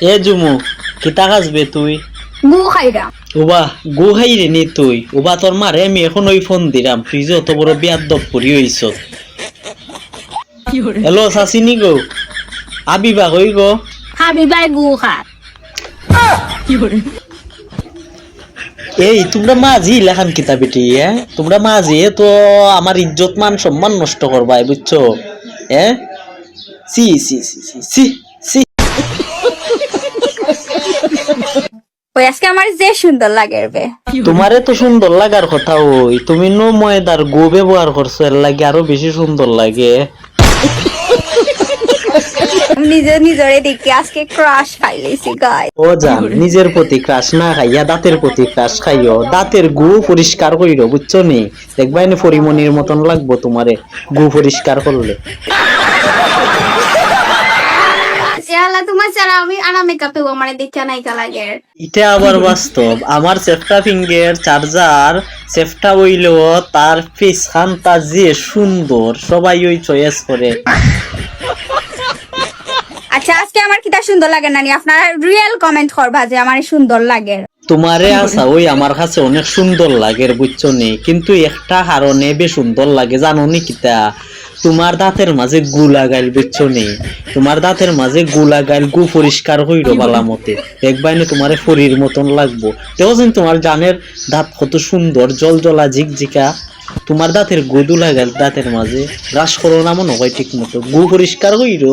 এ জুমু কিতা কাজবে তুই গু খাইরা ওবা গু খাই রে নি তুই ওবা তোর মারে আমি এখন ওই ফোন দিলাম তুই যে অত বড় বিয়াদব করি হইছ হ্যালো সাসিনি গো আবিবা কই গো হাবিবাই গু খা এই তোমরা মাঝি লেখান কিতা বেটি তোমরা মাঝি তো আমার ইজ্জত মান সম্মান নষ্ট করবাই বুঝছো সি সি সি সি সি সি ওই আজকে আমার যে সুন্দর লাগে বে তোমারে তো সুন্দর লাগার কথা ওই তুমি নো ময়দার গো ব্যবহার করছো এর লাগে আরো বেশি সুন্দর লাগে আমি নিজরে দেখি আজকে ক্রাশ খাইলেছি গাই ও জান নিজের প্রতি ক্রাশ না খাইয়া দাঁতের প্রতি ক্রাশ খাইও দাঁতের গু পরিষ্কার কইরো বুঝছো নি দেখবা এনে পরিমনির মতন লাগবো তোমারে গু পরিষ্কার করলে আল্লাহ তোমার ছাড়া আমি আনা মেকআপে আমার দেখতে নাইকা লাগে এটা আবার বাস্তব আমার সেফটা ফিঙ্গার চার্জার সেফটা হইলো তার ফেস খানটা যে সুন্দর সবাই ওই চয়েস করে আচ্ছা আজকে আমার কিটা সুন্দর লাগে নানি আপনারা রিয়েল কমেন্ট করবা যে আমার সুন্দর লাগে তোমারে আসা ওই আমার কাছে অনেক সুন্দর লাগে বুঝছো নি কিন্তু একটা কারণে বেশ সুন্দর লাগে জানো নি কিতা তোমার দাঁতের মাঝে গু লাগাইল বুঝছো নি তোমার দাঁতের মাঝে গু লাগাইল গু পরিষ্কার হইলো বালা মতে দেখবাই না তোমারে ফরির মতন লাগবো দেখো তোমার জানের দাঁত কত সুন্দর জল জলা ঝিকঝিকা তোমার দাঁতের গু লাগাইল দাঁতের মাঝে ব্রাশ করো না মনে হয় ঠিক মতো গু পরিষ্কার হইলো